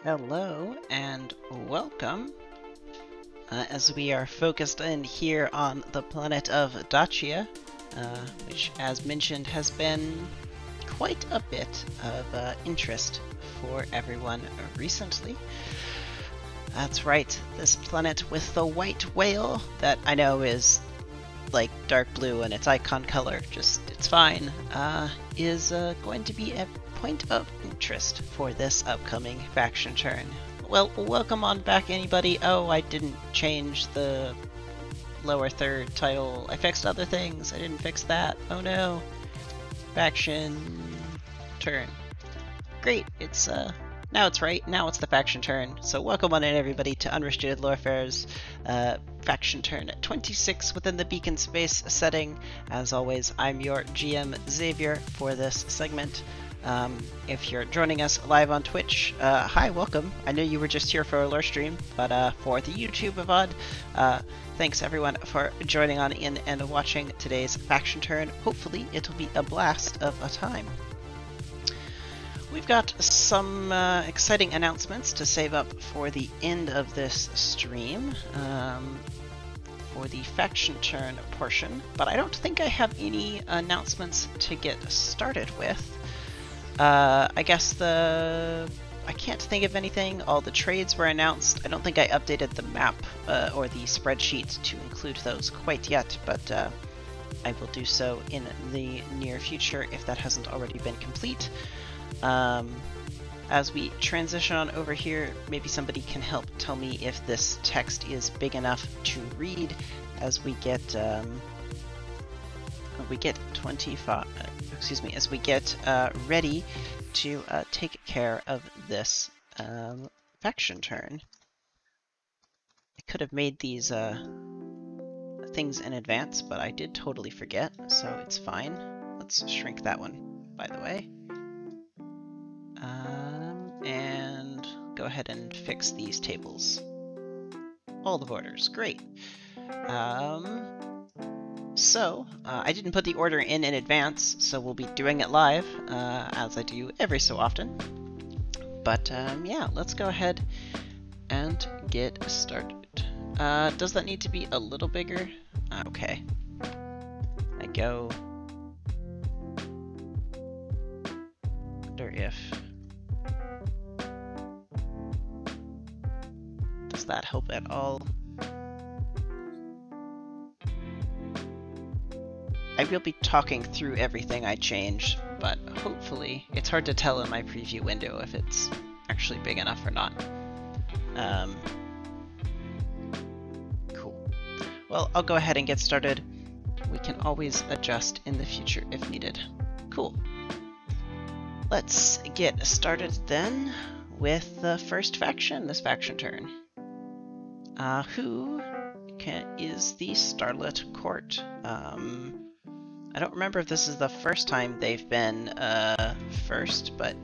Hello and welcome, as we are focused in here on the planet of Dacia, which, as mentioned, has been quite a bit of interest for everyone recently. That's right, this planet with the white whale that I know is like dark blue and its icon color, it's fine, is going to be a point of interest for this upcoming faction turn. Well, welcome on back, anybody. Oh, I didn't change the lower third title. I fixed other things. I didn't fix that. Oh no. Faction turn. Great. Now it's right. Now it's the faction turn. So welcome on in, everybody, to Unrestricted Lorefare's faction turn 26 within the Beacon Space setting. As always, I'm your GM Xavier for this segment. If you're joining us live on Twitch, hi, welcome. I know you were just here for a lore stream, but for the YouTube VOD, thanks everyone for joining on in and watching today's faction turn. Hopefully it'll be a blast of a time. We've got some exciting announcements to save up for the end of this stream, for the faction turn portion, but I don't think I have any announcements to get started with. I guess I can't think of anything. All the trades were announced. I don't think I updated the map or the spreadsheet to include those quite yet, but I will do so in the near future if that hasn't already been complete. As we transition on over here, maybe somebody can help tell me if this text is big enough to read as we get 25. As we get ready to take care of this faction turn. I could have made these things in advance, but I did totally forget, so it's fine. Let's shrink that one, by the way. And go ahead and fix these tables. All the borders, great. So, I didn't put the order in advance, so we'll be doing it live, as I do every so often. But, yeah, let's go ahead and get started. Does that need to be a little bigger? Okay. I go... wonder if... does that help at all? I will be talking through everything I changed, but hopefully it's hard to tell in my preview window if it's actually big enough or not. Cool. Well, I'll go ahead and get started. We can always adjust in the future if needed. Cool. Let's get started then with the first faction, this faction turn. Who is the Starlit Court? I don't remember if this is the first time they've been first, but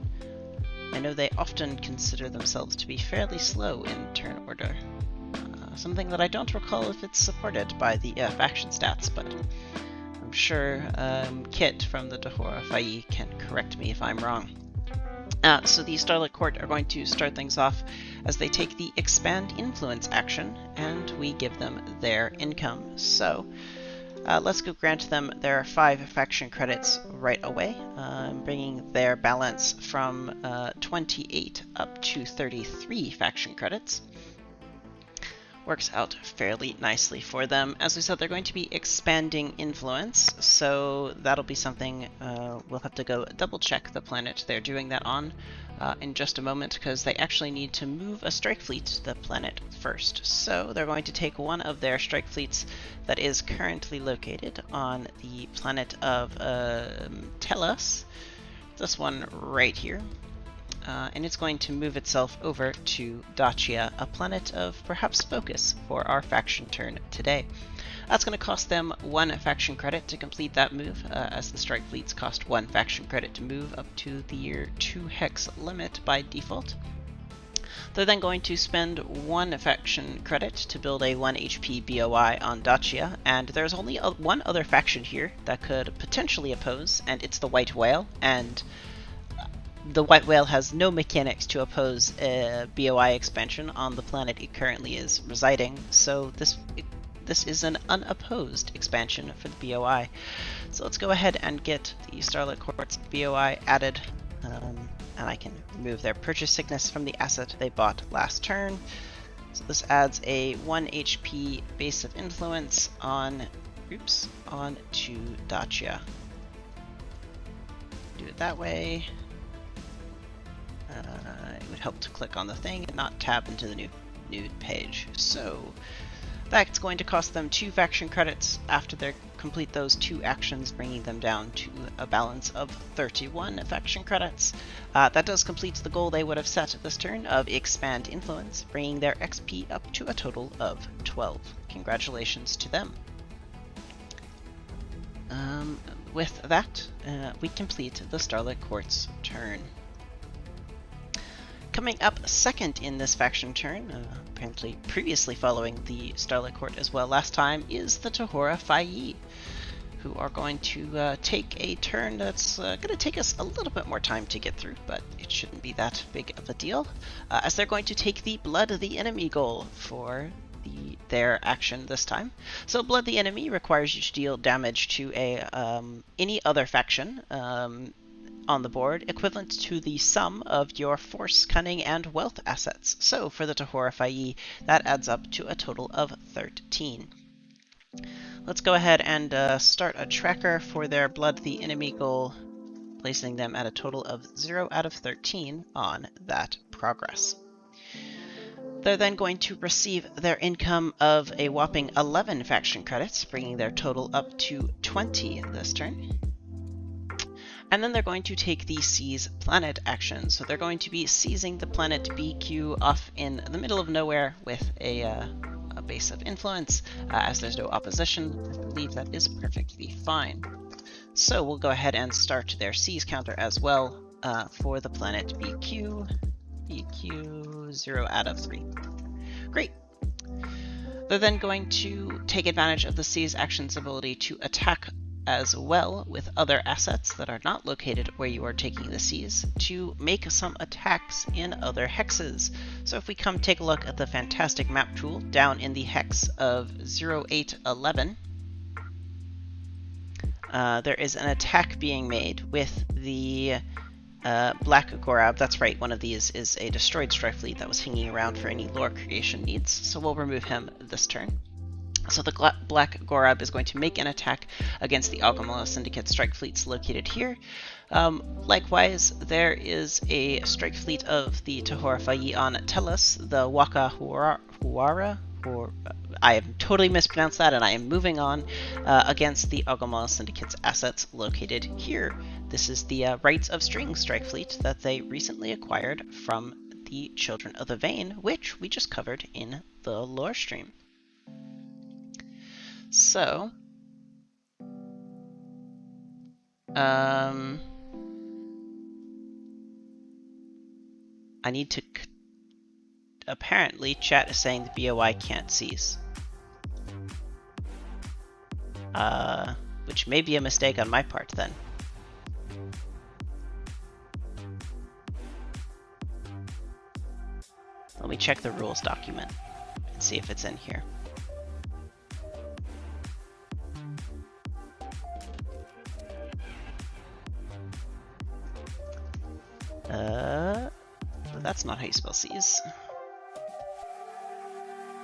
I know they often consider themselves to be fairly slow in turn order. Something that I don't recall if it's supported by the faction stats, but I'm sure Kit from the Dahora Fai can correct me if I'm wrong. So the Starlit Court are going to start things off as they take the Expand Influence action, and we give them their income. So let's go grant them their 5 faction credits right away, bringing their balance from 28 up to 33 faction credits. Works out fairly nicely for them. As we said, they're going to be expanding influence, so that'll be something we'll have to go double check the planet they're doing that on in just a moment, because they actually need to move a strike fleet to the planet first. So they're going to take one of their strike fleets that is currently located on the planet of Tellus, this one right here. And it's going to move itself over to Dacia, a planet of perhaps focus for our faction turn today. That's going to cost them 1 faction credit to complete that move, as the strike fleets cost 1 faction credit to move up to the year 2 hex limit by default. They're then going to spend 1 faction credit to build a 1 HP BOI on Dacia, and there's only one other faction here that could potentially oppose, and it's the White Whale, and the White Whale has no mechanics to oppose a BOI expansion on the planet it currently is residing, so this is an unopposed expansion for the BOI. So let's go ahead and get the Starlit Quartz BOI added, and I can remove their purchase sickness from the asset they bought last turn. So this adds a 1 HP base of influence on to Dacia. Do it that way. It would help to click on the thing and not tab into the new page. So that's going to cost them 2 faction credits after they complete those 2 actions, bringing them down to a balance of 31 faction credits. That does complete the goal they would have set this turn of Expand Influence, bringing their XP up to a total of 12. Congratulations to them. With that, we complete the Starlit Quartz turn. Coming up second in this faction turn, apparently previously following the Starlit Court as well last time, is the Tahora Fayi, who are going to take a turn that's going to take us a little bit more time to get through, but it shouldn't be that big of a deal, as they're going to take the Blood of the Enemy goal for their action this time. So Blood the Enemy requires you to deal damage to any other faction on the board, equivalent to the sum of your Force, Cunning, and Wealth assets. So for the Tahora Fayi, that adds up to a total of 13. Let's go ahead and start a tracker for their Blood the Enemy goal, placing them at a total of 0 out of 13 on that progress. They're then going to receive their income of a whopping 11 faction credits, bringing their total up to 20 this turn. And then they're going to take the Seize Planet action. So they're going to be seizing the planet BQ off in the middle of nowhere with a base of influence. As there's no opposition, I believe that is perfectly fine. So we'll go ahead and start their Seize counter as well for the planet BQ. BQ 0 out of 3. Great. They're then going to take advantage of the Seize action's ability to attack as well with other assets that are not located where you are taking the Seize to make some attacks in other hexes. So if we come take a look at the fantastic map tool down in the hex of 0811, there is an attack being made with the Black Gorab. That's right, one of these is a destroyed strike fleet that was hanging around for any lore creation needs, so we'll remove him this turn. So the Black Gorab is going to make an attack against the Agumala Syndicate strike fleets located here. Likewise, there is a strike fleet of the Tahora Fayi on Tellus, the Waka Huara, or I have totally mispronounced that, and I am moving on, against the Agumala Syndicate's assets located here. This is the Rites of String strike fleet that they recently acquired from the Children of the Vein, which we just covered in the lore stream. So, I need to... Apparently, chat is saying the BOI can't seize. Which may be a mistake on my part then. Let me check the rules document and see if it's in here. That's not how you spell seize.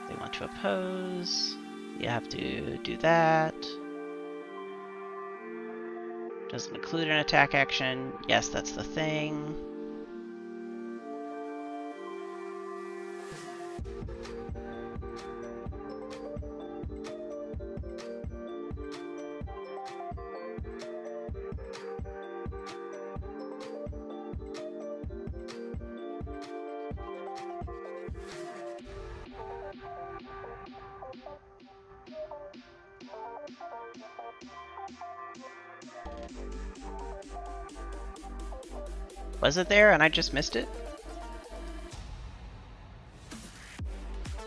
They want to oppose. You have to do that. Doesn't include an attack action. Yes, that's the thing. Was it there and I just missed it?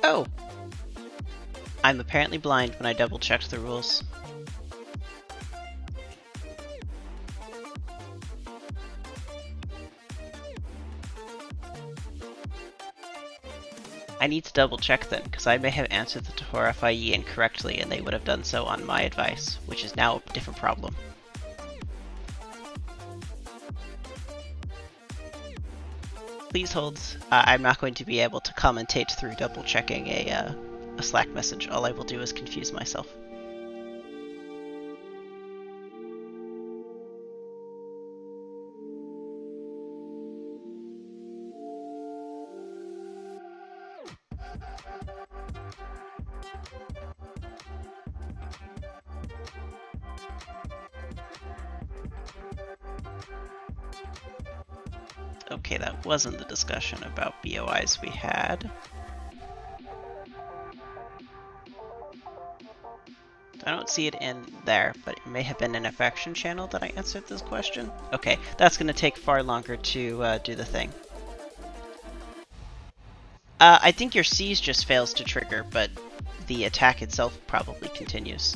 Oh! I'm apparently blind when I double-checked the rules. I need to double check then, because I may have answered the Tahora Fayi incorrectly and they would have done so on my advice, which is now a different problem. Please hold. I'm not going to be able to commentate through double checking a Slack message. All I will do is confuse myself. Okay, that wasn't the discussion about BOIs we had. I don't see it in there, but it may have been in a faction channel that I answered this question. Okay, that's going to take far longer to do the thing. I think your siege just fails to trigger, but the attack itself probably continues.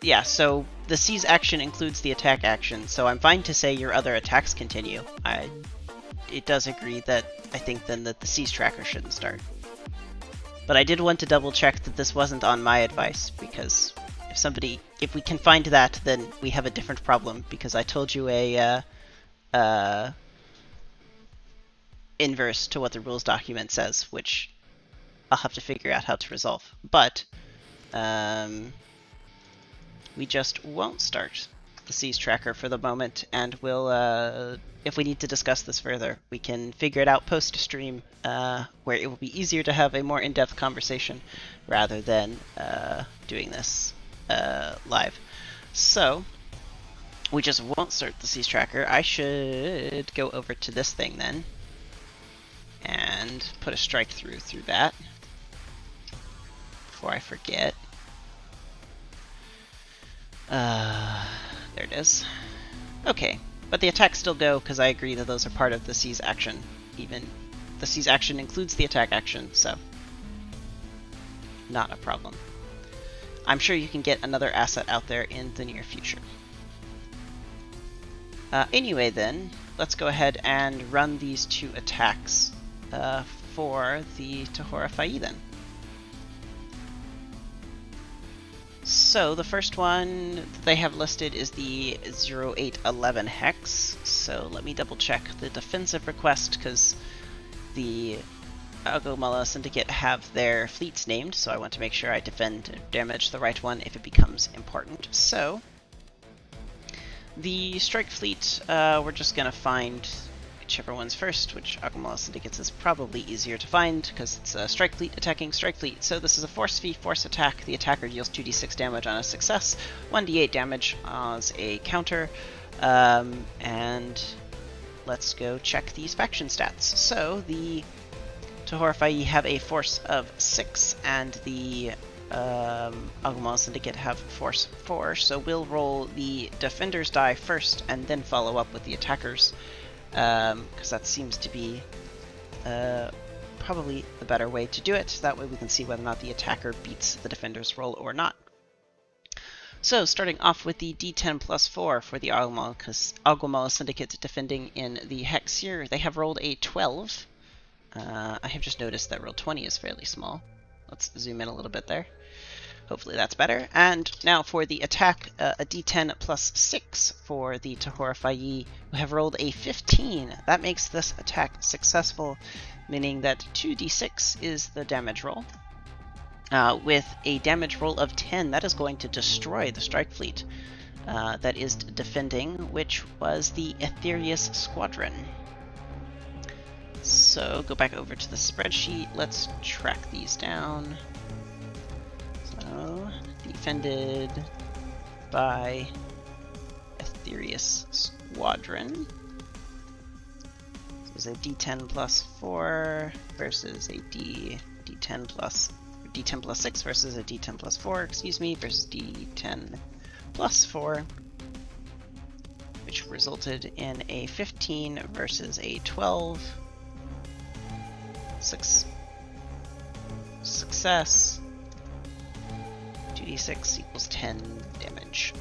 Yeah, so the seize action includes the attack action, so I'm fine to say your other attacks continue. It does agree that I think then that the seize tracker shouldn't start. But I did want to double check that this wasn't on my advice, because if we can find that, then we have a different problem, because I told you a inverse to what the rules document says, which I'll have to figure out how to resolve. But we just won't start the seize tracker for the moment, and we'll, if we need to discuss this further, we can figure it out post-stream, where it will be easier to have a more in-depth conversation rather than doing this live. So, we just won't start the seize tracker. I should go over to this thing then, and put a strike through that, before I forget. There it is. Okay, but the attacks still go, because I agree that those are part of the seize action. Even the seize action includes the attack action, so not a problem. I'm sure you can get another asset out there in the near future. Anyway then, let's go ahead and run these two attacks for the Tahora Fayi then. So the first one that they have listed is the 0811 Hex, so let me double check the defensive request, because the Agumala Syndicate have their fleets named, so I want to make sure I defend and damage the right one if it becomes important. So, the Strike Fleet, we're just going to find whichever one's first, which Agumala Syndicates is probably easier to find, because it's a Strike Fleet attacking Strike Fleet. So this is a Force V, Force Attack. The attacker deals 2d6 damage on a success, 1d8 damage as a counter, and let's go check these faction stats. So the Tahora Fayi have a force of 6, and the Agumala Syndicate have force 4, so we'll roll the defender's die first and then follow up with the attackers, because that seems to be probably the better way to do it. That way we can see whether or not the attacker beats the defender's roll or not. So, starting off with the D10 plus 4 for the Agumala Syndicate defending in the Hex here, they have rolled a 12. I have just noticed that roll 20 is fairly small. Let's zoom in a little bit there. Hopefully that's better. And now for the attack, a D10 plus 6 for the Tahora Fayi, who have rolled a 15. That makes this attack successful, meaning that 2d6 is the damage roll. With a damage roll of 10, that is going to destroy the Strike Fleet that is defending, which was the Aetherius Squadron. So go back over to the spreadsheet. Let's track these down. So defended by Aetherius Squadron. So it's a D10 plus 4 versus a D10 plus 6 versus a D10 plus 4, excuse me, versus D10 plus 4, which resulted in a 15 versus a 12. Success. 2d6 equals 10 damage.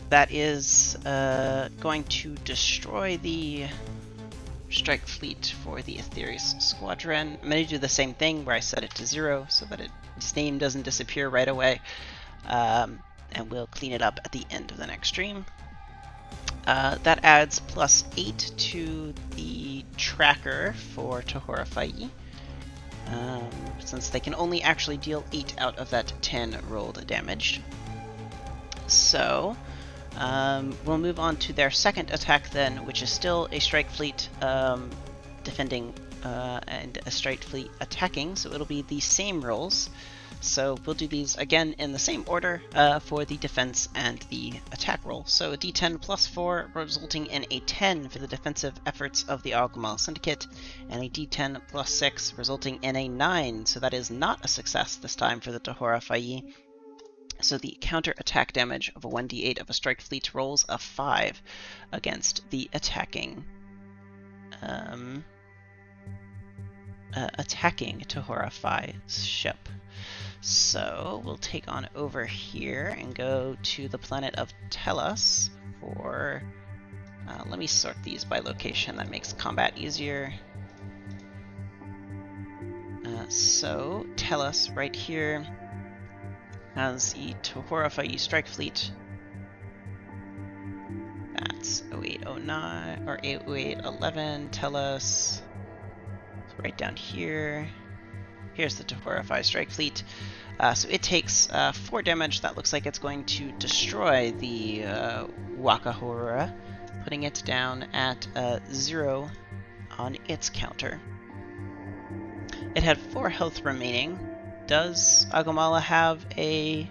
That is going to destroy the strike fleet for the Aetherius Squadron. I'm going to do the same thing where I set it to 0 so that its name doesn't disappear right away. And we'll clean it up at the end of the next stream. That adds +8 to the tracker for Tahora Fai, since they can only actually deal 8 out of that 10 rolled damage. So we'll move on to their second attack then, which is still a strike fleet defending and a strike fleet attacking, so it'll be the same rolls. So we'll do these again in the same order for the defense and the attack roll. So a d10 +4, resulting in a 10 for the defensive efforts of the Agumala Syndicate, and a d10 +6, resulting in a 9. So that is not a success this time for the Tahora Fai. So the counter attack damage of a 1d8 of a strike fleet rolls a 5 against the attacking Tahora Fai's ship. So we'll take on over here and go to the planet of Tellus for, let me sort these by location, that makes combat easier. So Tellus right here has the Tahora Fai strike fleet. That's 0809 or 0811 Tellus. Right down here. Here's the Tahora Fai strike fleet. So it takes 4 damage. That looks like it's going to destroy the Wakahora, putting it down at 0 on its counter. It had 4 health remaining. Does Agumala have a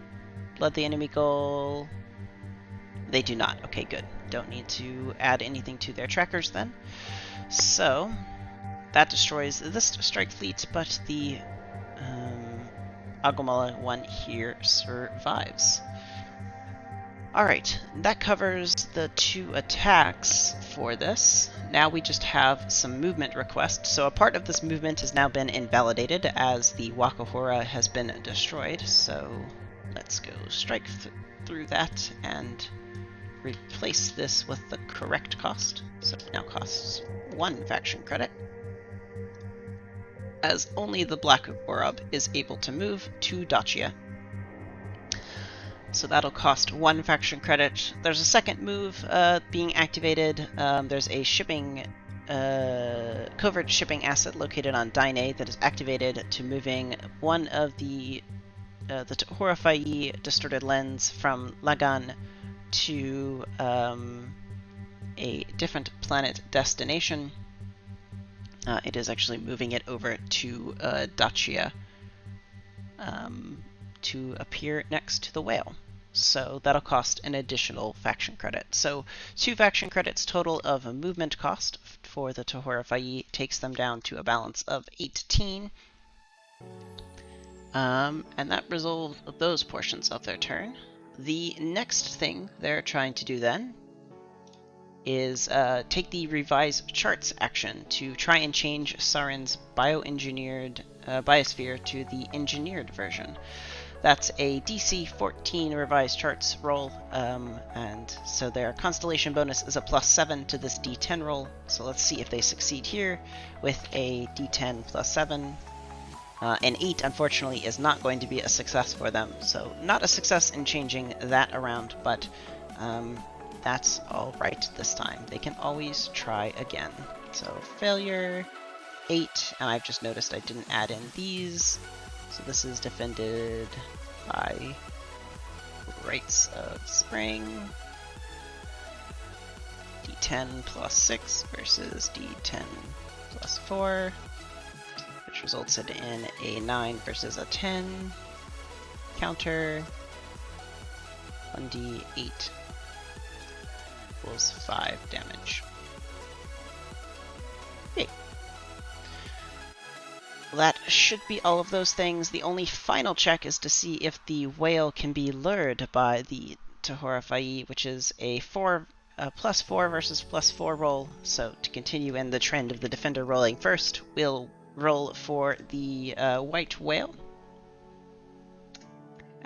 Blood the Enemy goal? They do not. Okay, good. Don't need to add anything to their trackers then. So that destroys this strike fleet, but the Agumala one here survives. Alright, that covers the 2 attacks for this. Now we just have some movement requests. So a part of this movement has now been invalidated as the Wakahora has been destroyed. So let's go strike through that and replace this with the correct cost. So it now costs 1 faction credit, as only the Black Orb is able to move to Dacia. So that'll cost 1 faction credit. There's a second move being activated. There's a shipping, covert shipping asset located on Dine that is activated to moving one of the Tahora Fai distorted lens from Lagan to a different planet destination. It is actually moving it over to Dacia to appear next to the whale. So that'll cost an additional faction credit. So 2 faction credits total of a movement cost for the Tahora Fai takes them down to a balance of 18. And that resolves those portions of their turn. The next thing they're trying to do then is take the Revise Charts action to try and change Saren's bioengineered biosphere to the engineered version. That's a DC 14 Revise Charts roll, and so their constellation bonus is a +7 to this D10 roll. So let's see if they succeed here with a D10 +7. An 8, unfortunately, is not going to be a success for them, so not a success in changing that around, but that's alright this time. They can always try again. So failure, 8, and I've just noticed I didn't add in these, so this is defended by Rites of Spring. D10 +6 versus D10 +4. Which resulted in a 9 versus a 10. Counter 1d8 equals 5 damage. Okay. That should be all of those things. The only final check is to see if the whale can be lured by the Tahora Fai, which is a +4 versus +4 roll. So to continue in the trend of the defender rolling first, we'll roll for the white whale.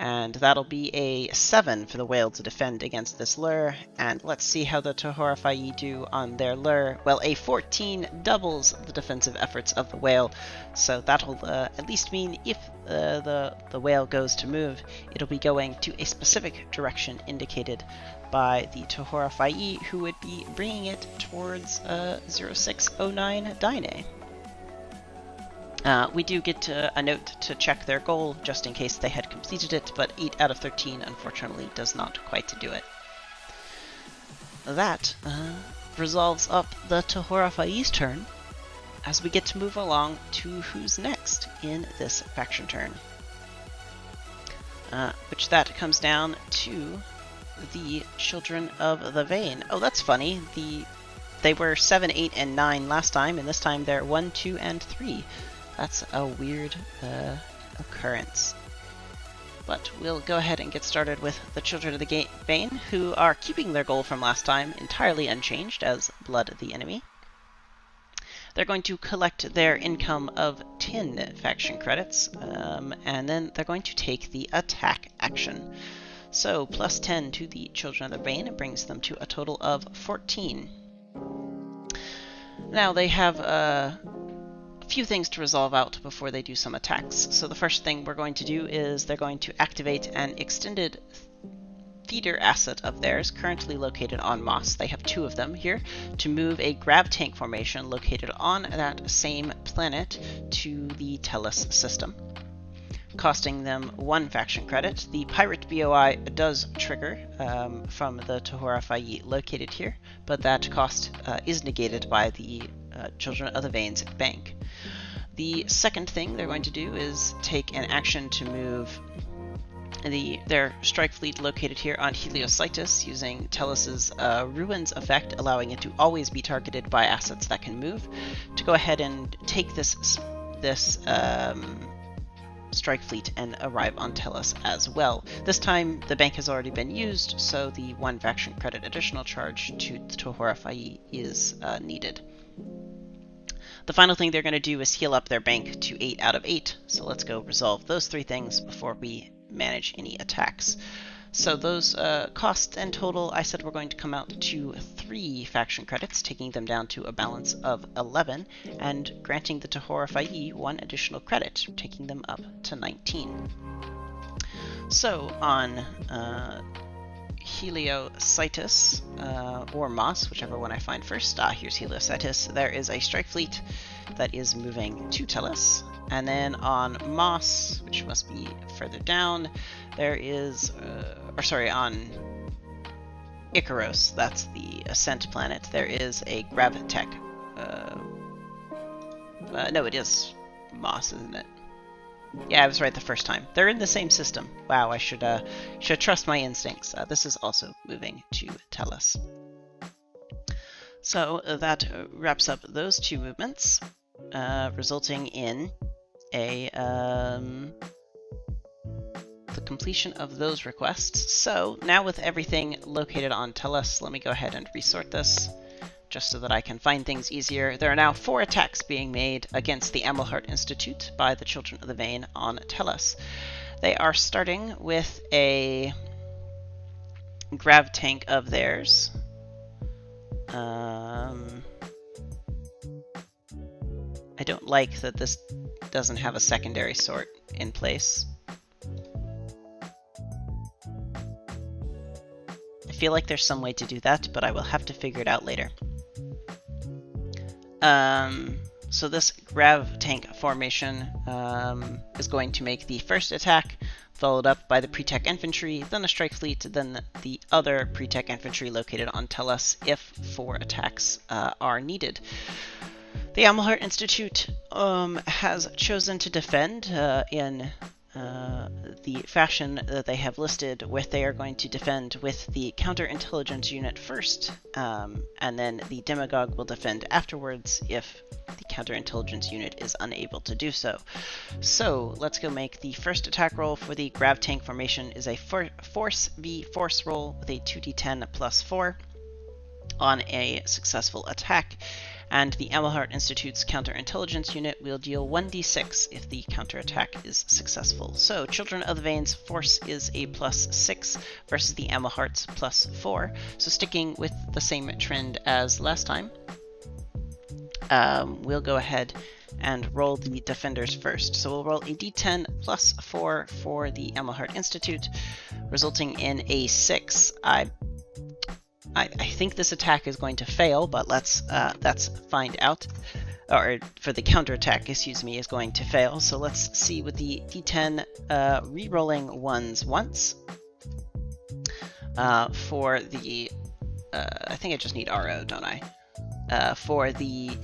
And that'll be a 7 for the whale to defend against this lure. And let's see how the Tohorafai do on their lure. Well, a 14 doubles the defensive efforts of the whale, so that'll at least mean if the whale goes to move, it'll be going to a specific direction indicated by the Tohorafai, who would be bringing it towards 0609 Daine. We do get a note to check their goal, just in case they had completed it, but 8 out of 13 unfortunately does not quite do it. That resolves up the Tohorafai's turn, as we get to move along to who's next in this faction turn. Which that comes down to the Children of the Vein. Oh, that's funny. They were 7, 8, and 9 last time, and this time they're 1, 2, and 3. That's a weird occurrence. But we'll go ahead and get started with the Children of the Vein, who are keeping their goal from last time entirely unchanged as Blood the Enemy. They're going to collect their income of 10 faction credits, and then they're going to take the attack action. So plus 10 to the Children of the Vein brings them to a total of 14. Now they have a few things to resolve out before they do some attacks. So the first thing we're going to do is they're going to activate an extended feeder asset of theirs currently located on Moss. They have 2 of them here to move a grav tank formation located on that same planet to the Tellus system, costing them 1 faction credit. The Pirate BOI does trigger from the Tohorafai located here, but that cost is negated by the Children of the Vein's bank. The second thing they're going to do is take an action to move their strike fleet located here on Heliocytus using Tellus's Ruins effect, allowing it to always be targeted by assets that can move, to go ahead and take this strike fleet and arrive on Tellus as well. This time the bank has already been used, so the 1 faction credit additional charge to Tohorafai is needed. The final thing they're going to do is heal up their bank to 8 out of 8, so let's go resolve those 3 things before we manage any attacks. So those costs and total, I said, we're going to come out to 3 faction credits, taking them down to a balance of 11, and granting the Tohorafai 1 additional credit, taking them up to 19. So on Heliocytus, or Moss, whichever one I find first. Here's Heliocytus. There is a strike fleet that is moving to Tellus. And then on Moss, which must be further down, there is, on Icaros, that's the Ascent planet, there is a Gravitech. No, it is Moss, isn't it? Yeah, I was right the first time. They're in the same system. Wow, I should trust my instincts. This is also moving to Tellus. So that wraps up those 2 movements, resulting in the completion of those requests. So now with everything located on Tellus, let me go ahead and resort this, just so that I can find things easier. There are now 4 attacks being made against the Amelhart Institute by the Children of the Vein on Tellus. They are starting with a grav tank of theirs. I don't like that this doesn't have a secondary sort in place. I feel like there's some way to do that, but I will have to figure it out later. So this grav tank formation is going to make the first attack, followed up by the pre-tech infantry, then a strike fleet, then the other pre-tech infantry located on Tellus if 4 attacks are needed. The Amelhart Institute has chosen to defend in the fashion that they have listed, where they are going to defend with the counterintelligence unit first, and then the demagogue will defend afterwards if the counterintelligence unit is unable to do so. So let's go make the first attack roll for the grav tank formation is a force v force roll with a 2d10 plus 4 on a successful attack. and the Amelhart Institute's counterintelligence unit will deal 1d6 if the counterattack is successful. So Children of the Vane's force is a +6 versus the Amelhart's +4. So sticking with the same trend as last time, we'll go ahead and roll the defenders first. So we'll roll a d10 +4 for the Amelhart Institute, resulting in a 6. I think this attack is going to fail, but let's find out. Or for the counterattack, excuse me, is going to fail. So let's see with the d10 re-rolling ones once. For the I think I just need RO, don't I? For the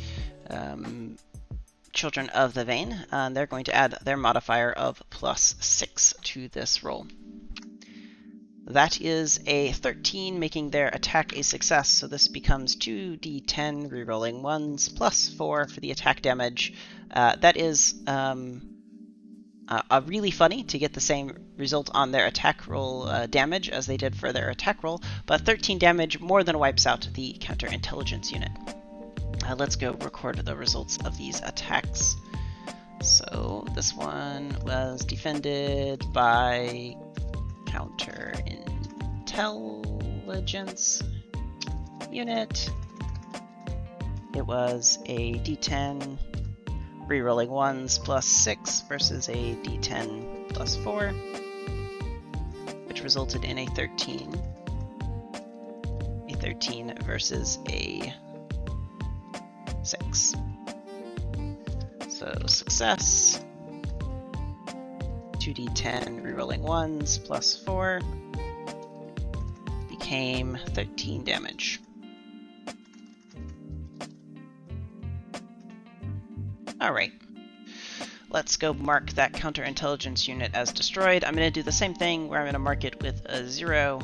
Children of the Vane, they're going to add their modifier of +6 to this roll. That is a 13, making their attack a success, so this becomes 2d10 rerolling 1s +4 for the attack damage. That is really funny to get the same result on their attack roll damage as they did for their attack roll, but 13 damage more than wipes out the counterintelligence unit. Let's go record the results of these attacks. So this one was defended by counterintelligence unit. It was a d10 rerolling 1s +6 versus a d10 +4, which resulted in a 13. A 13 versus a 6. So success, 2d10 rerolling 1s +4 became 13 damage. Alright, let's go mark that counterintelligence unit as destroyed. I'm going to do the same thing where I'm going to mark it with a 0,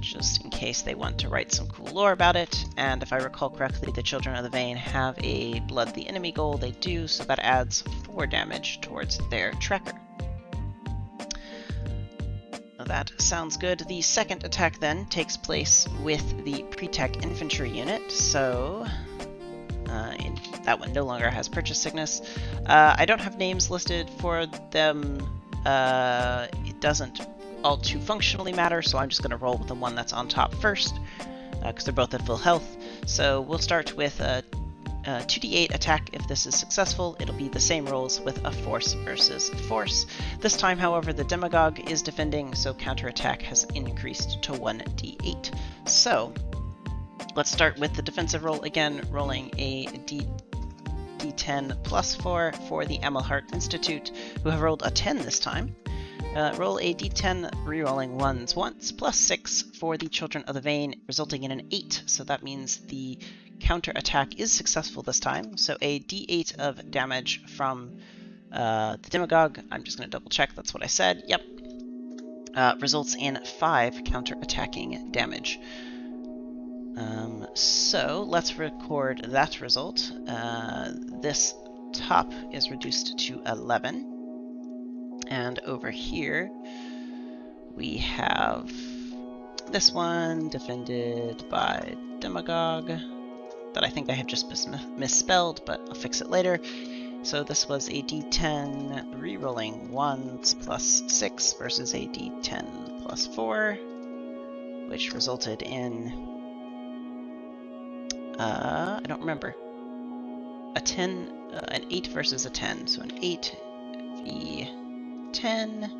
just in case they want to write some cool lore about it. And if I recall correctly, the Children of the Vane have a Blood the Enemy goal. They do, so that adds 4 damage towards their tracker. Now that sounds good. The second attack then takes place with the Pre-Tech Infantry unit, so that one no longer has Purchase Sickness. I don't have names listed for them. It doesn't all too functionally matter, so I'm just going to roll with the one that's on top first, because they're both at full health. So we'll start with a 2d8 attack. If this is successful, it'll be the same rolls with a force versus force. This time, however, the Demagogue is defending, so counterattack has increased to 1d8. So let's start with the defensive roll again, rolling a d10 +4 for the Amelhart Institute, who have rolled a 10 this time. Roll a d10 rerolling 1s once +6 for the Children of the Vane, resulting in an 8. So that means the counterattack is successful this time. So a d8 of damage from the Demagogue. I'm just going to double check that's what I said. Yep. Results in 5 counterattacking damage. So let's record that result. This top is reduced to 11. And over here, we have this one defended by Demagogue that I think I have just misspelled, but I'll fix it later. So this was a d10 rerolling 1s +6 versus a d10 +4, which resulted in, I don't remember, a 10, an 8 versus a 10, so an 8 v 10,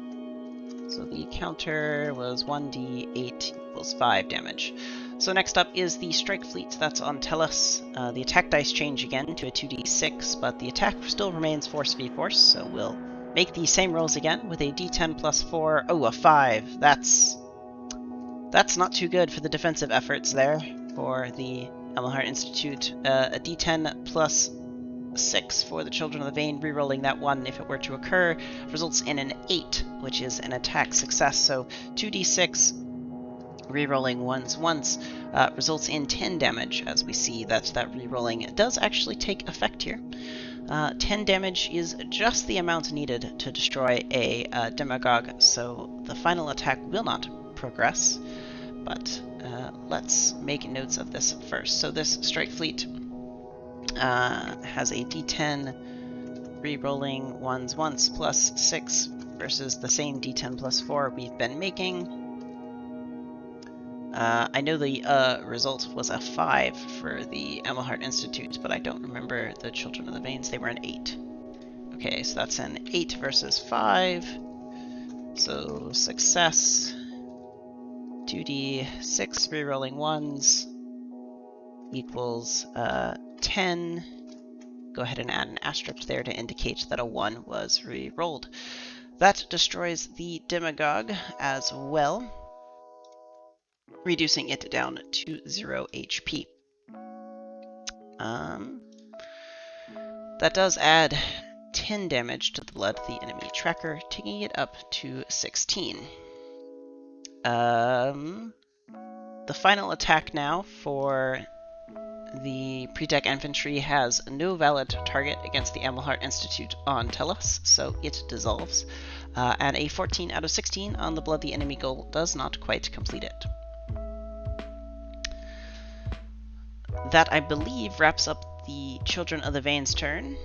so the counter was 1d8 equals 5 damage. So next up is the Strike Fleet that's on Tellus. The attack dice change again to a 2d6, but the attack still remains force v force, so we'll make the same rolls again with a d10 +4. Oh, a 5. That's not too good for the defensive efforts there for the Amelhart Institute. A d10 +6 for the Children of the Vane, rerolling that one if it were to occur, results in an 8, which is an attack success. So 2d6 rerolling 1s once results in 10 damage, as we see that rerolling does actually take effect here. 10 damage is just the amount needed to destroy a Demagogue, so the final attack will not progress, but let's make notes of this first. So this strike fleet has a d10 re-rolling ones once plus 6 versus the same d10 plus 4 we've been making. I know the result was a 5 for the Emelhart Institute, but I don't remember the Children of the Veins. They were an 8. Okay, so that's an 8 versus 5. So success. 2d6 rerolling ones equals 10. Go ahead and add an asterisk there to indicate that a 1 was re-rolled. That destroys the Demagogue as well, reducing it down to 0 HP. That does add 10 damage to the blood of the enemy tracker, taking it up to 16. The final attack now for the pre-deck infantry has no valid target against the Emelhart Institute on Telos, so it dissolves. And a 14 out of 16 on the blood the enemy goal does not quite complete it. That, I believe, wraps up the Children of the Veins turn.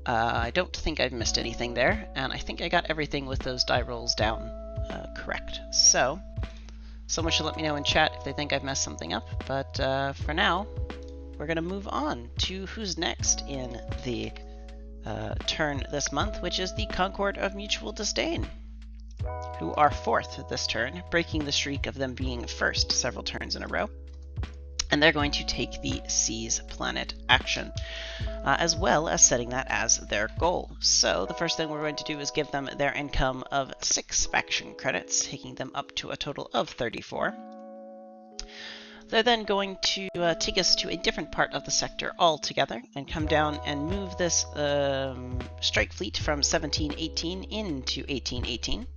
I don't think I've missed anything there, and I think I got everything with those die rolls down correct. So, someone should let me know in chat if they think I've messed something up, but for now, we're going to move on to who's next in the turn this month, which is the Concord of Mutual Disdain, who are 4th this turn, breaking the streak of them being first several turns in a row. And they're going to take the Seize Planet action, as well as setting that as their goal. So the first thing we're going to do is give them their income of 6 faction credits, taking them up to a total of 34. They're then going to take us to a different part of the sector altogether, and come down and move this strike fleet from 1718 into 1818.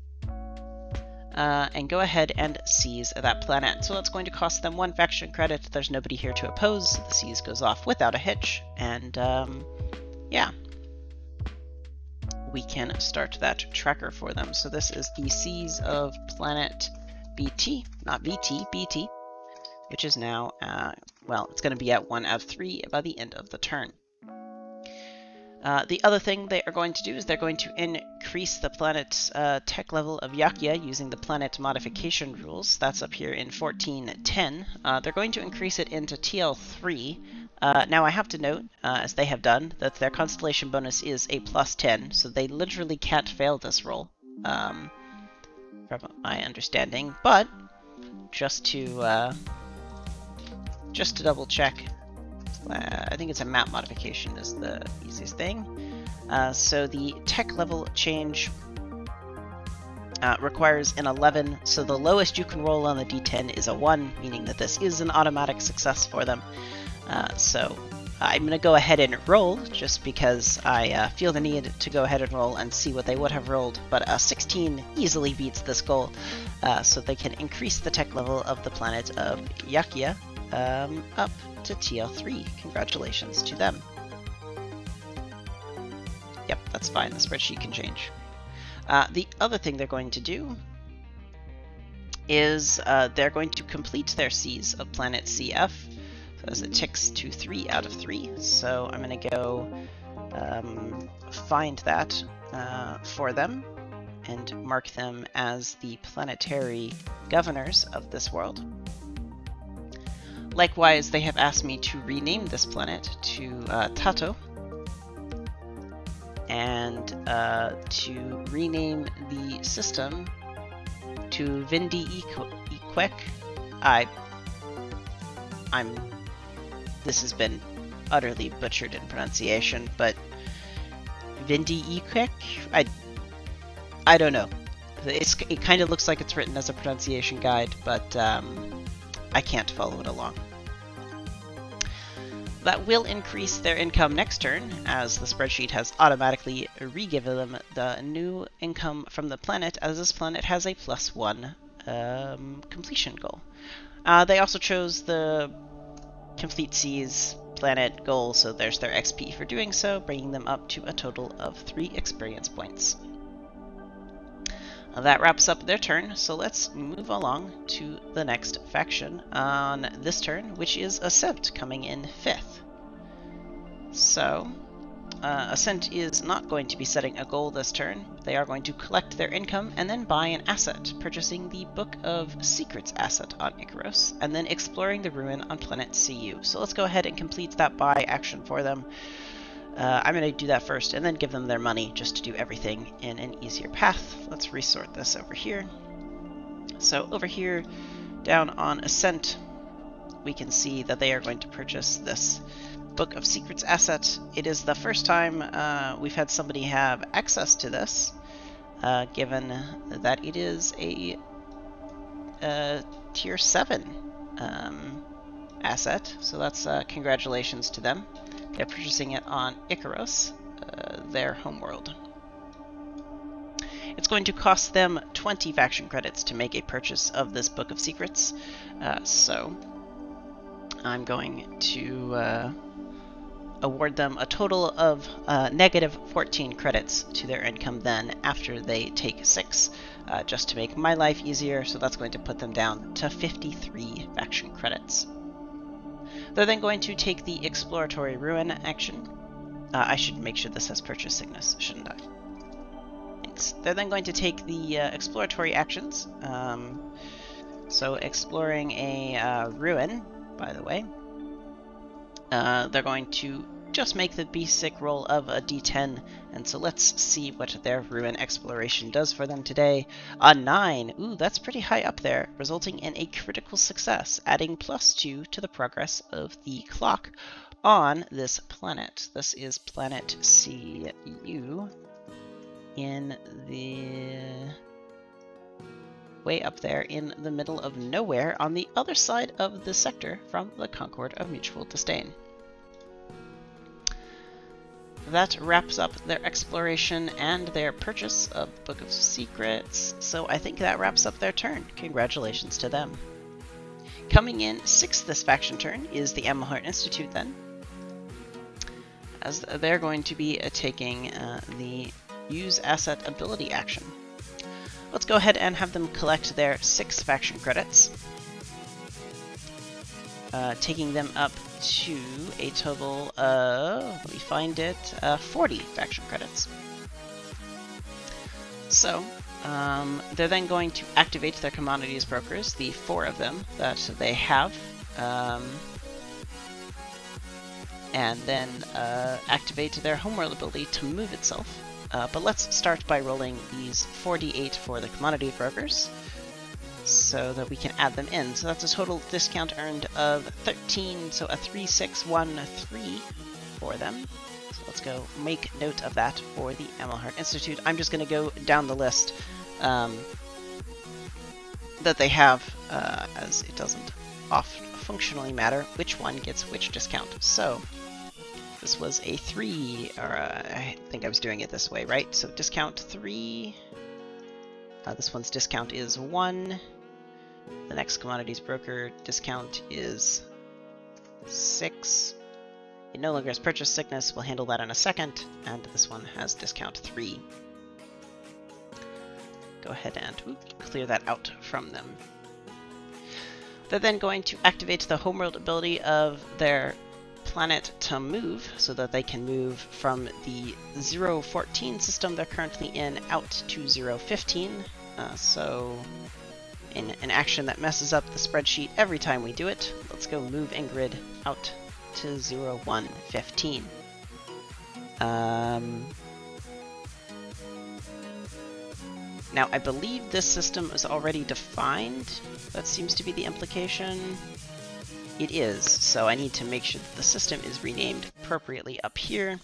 And go ahead and seize that planet. So that's going to cost them 1 faction credit. There's nobody here to oppose, so the seize goes off without a hitch. And yeah, we can start that tracker for them. So this is the seize of planet BT, not VT, BT, which is now, well, it's going to be at 1 out of 3 by the end of the turn. The other thing they are going to do is they're going to increase the planet's tech level of Yakia using the planet modification rules. That's up here in 1410. They're going to increase it into TL3. Now I have to note, as they have done, that their constellation bonus is a +10, so they literally can't fail this roll, from my understanding. But just to double check, I think it's a map modification is the easiest thing. So the tech level change requires an 11, so the lowest you can roll on the d10 is a 1, meaning that this is an automatic success for them. So I'm going to go ahead and roll, just because I feel the need to go ahead and roll and see what they would have rolled, but 16 easily beats this goal, so they can increase the tech level of the planet of Yakia up to TL3. Congratulations to them. Yep, that's fine. The spreadsheet can change. The other thing they're going to do is they're going to complete their seize of planet CF. So as it ticks to 3 out of 3. So I'm going to go find that for them and mark them as the planetary governors of this world. Likewise, they have asked me to rename this planet to Tato, and to rename the system to Vindi Equek. This has been utterly butchered in pronunciation, but Vindi Equek? I don't know. It kind of looks like it's written as a pronunciation guide, but I can't follow it along. That will increase their income next turn, as the spreadsheet has automatically re-given them the new income from the planet, as this planet has a +1 completion goal. They also chose the complete seize planet goal, so there's their XP for doing so, bringing them up to a total of 3 experience points. That wraps up their turn, so let's move along to the next faction on this turn, which is Ascent, coming in 5th. So, Ascent is not going to be setting a goal this turn. They are going to collect their income and then buy an asset, purchasing the Book of Secrets asset on Icaros, and then exploring the ruin on planet CU. So let's go ahead and complete that buy action for them. I'm going to do that first and then give them their money just to do everything in an easier path. Let's resort this over here. So over here, down on Ascent, we can see that they are going to purchase this Book of Secrets asset. It is the first time we've had somebody have access to this, given that it is a tier 7 asset. So that's congratulations to them. They're purchasing it on Icaros, their homeworld. It's going to cost them 20 faction credits to make a purchase of this Book of Secrets. So I'm going to award them a total of negative 14 credits to their income then after they take 6, just to make my life easier, so that's going to put them down to 53 faction credits. They're then going to take the Exploratory Ruin action. I should make sure this has purchase sickness, shouldn't I? Thanks. They're then going to take the exploratory actions. So exploring a ruin, by the way. They're going to just make the basic roll of a d10, and so let's see what their ruin exploration does for them today. A 9, ooh, that's pretty high up there, resulting in a critical success, adding +2 to the progress of the clock on this planet. This is planet CU in the way up there in the middle of nowhere on the other side of the sector from the Concord of Mutual Disdain. That wraps up their exploration and their purchase of the Book of Secrets, so I think that wraps up their turn. Congratulations to them. Coming in 6th this faction turn is the Amelhart Institute then, as they're going to be taking the Use Asset Ability action. Let's go ahead and have them collect their 6 faction credits, taking them up to a total of, let me find it, 40 faction credits. So, they're then going to activate their commodities brokers, the 4 of them that they have, and then activate their homeworld ability to move itself. But let's start by rolling these 4d8 for the commodity brokers, so that we can add them in. So that's a total discount earned of 13, so a 3, 6, 1, 3 for them. So let's go make note of that for the Amelhart Institute. I'm just going to go down the list that they have, as it doesn't functionally matter which one gets which discount. So this was a 3, or I think I was doing it this way, right? So discount 3. This one's discount is 1. The next commodities broker discount is 6. It no longer has purchase sickness. We'll handle that in a second. And this one has discount 3. Go ahead and clear that out from them. They're then going to activate the homeworld ability of their planet to move, so that they can move from the 014 system they're currently in out to 015. So in an action that messes up the spreadsheet every time we do it, let's go move Ingrid out to 0115. Now, I believe this system is already defined. That seems to be the implication. It is, so I need to make sure that the system is renamed appropriately up here,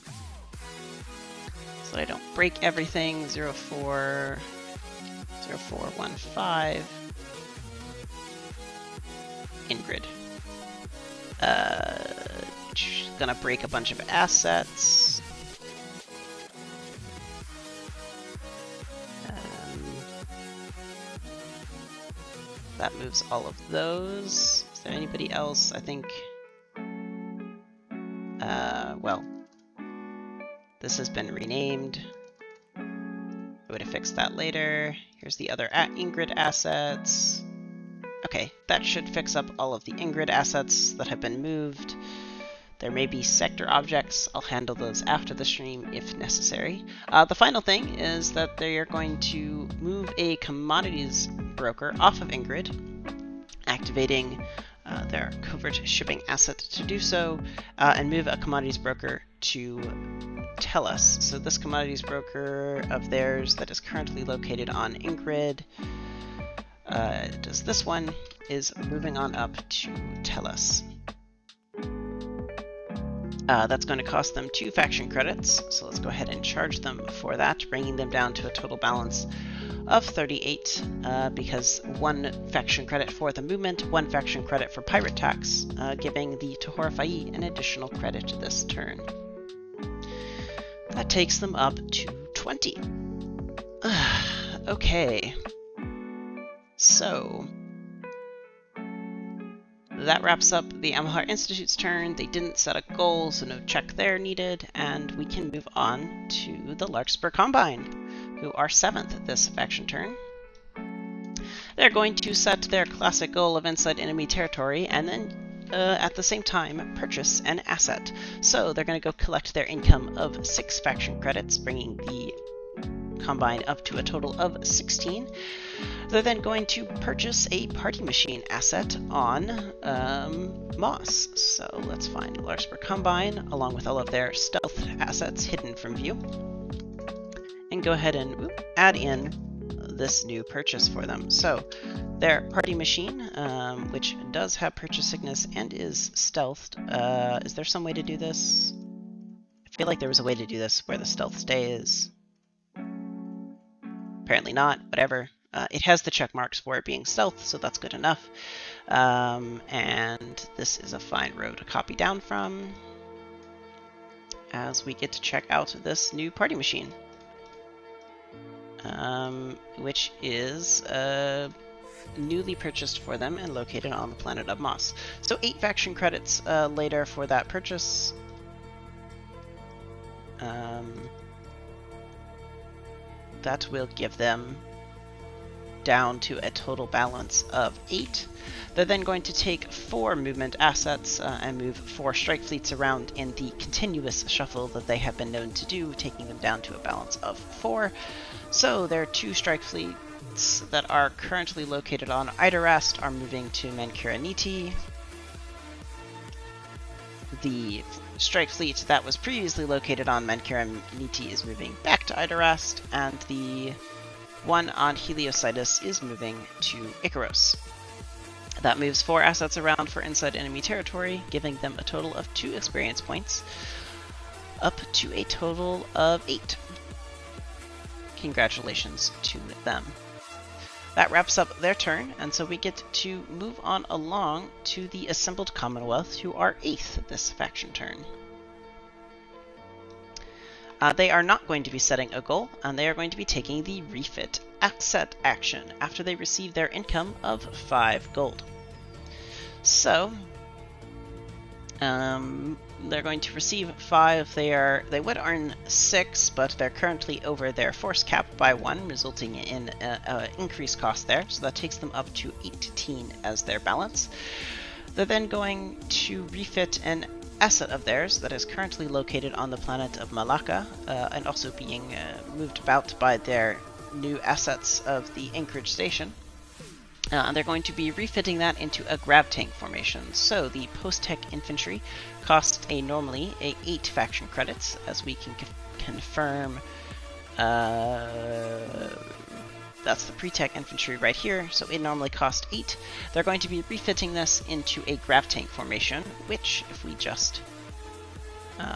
so that I don't break everything. 0415 Ingrid. Gonna break a bunch of assets. That moves all of those. Is there anybody else? I think... well, this has been renamed. I would have fixed that later. Here's the other Ingrid assets. Okay, that should fix up all of the Ingrid assets that have been moved. There may be sector objects. I'll handle those after the stream if necessary. The final thing is that they are going to move a commodities broker off of Ingrid, activating their covert shipping asset to do so, and move a commodities broker to Tellus. So this commodities broker of theirs that is currently located on Ingrid, does this one, is moving on up to Tellus. That's going to cost them 2 faction credits, so let's go ahead and charge them for that, bringing them down to a total balance of 38, because 1 faction credit for the movement, 1 faction credit for pirate tax, giving the Tohorafai an additional credit this turn. That takes them up to 20. Okay. So that wraps up the Amahar Institute's turn. They didn't set a goal, so no check there needed, and we can move on to the Larkspur Combine, who are 7th this faction turn. They're going to set their classic goal of inside enemy territory, and then at the same time purchase an asset. So they're going to go collect their income of 6 faction credits, bringing the Combine up to a total of 16. They're then going to purchase a party machine asset on Moss. So let's find Larkspur Combine along with all of their stealth assets hidden from view, and go ahead and add in this new purchase for them. So their party machine, which does have purchase sickness and is stealthed. Is there some way to do this? I feel like there was a way to do this where the stealth stays. Apparently not, whatever. It has the check marks for it being stealth, so that's good enough. And this is a fine row to copy down from as we get to check out this new party machine, which is newly purchased for them and located on the planet of Moss. So 8 faction credits later for that purchase. That will give them down to a total balance of 8. They're then going to take 4 movement assets and move 4 strike fleets around in the continuous shuffle that they have been known to do, taking them down to a balance of 4. So their 2 strike fleets that are currently located on Idarast are moving to Menkiraniti. The strike fleet that was previously located on Menkiraniti is moving back to Idarast, and the one on Heliositis is moving to Icaros. That moves 4 assets around for inside enemy territory, giving them a total of 2 experience points, up to a total of 8. Congratulations to them. That wraps up their turn, and so we get to move on along to the Assembled Commonwealth, who are 8th this faction turn. They are not going to be setting a goal, and they are going to be taking the refit asset action after they receive their income of 5 gold. So they're going to receive 5. They would earn 6, but they're currently over their force cap by 1, resulting in increased cost there. So that takes them up to 18 as their balance. They're then going to refit an asset of theirs that is currently located on the planet of Malacca, and also being moved about by their new assets of the Anchorage Station. And they're going to be refitting that into a grab tank formation. So the post-tech infantry costs normally 8 faction credits, as we can confirm. That's the pre-tech infantry right here, so it normally costs 8. They're going to be refitting this into a grab tank formation, which, if we just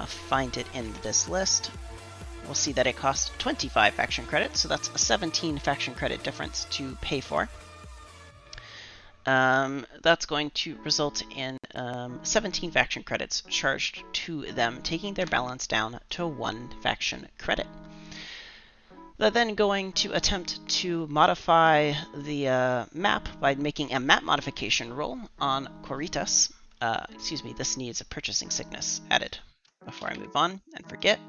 find it in this list, we'll see that it costs 25 faction credits, so that's a 17 faction credit difference to pay for. That's going to result in 17 faction credits charged to them, taking their balance down to 1 faction credit. They're then going to attempt to modify the map by making a map modification roll on Coritas. Excuse me, this needs a purchasing sickness added before I move on and forget.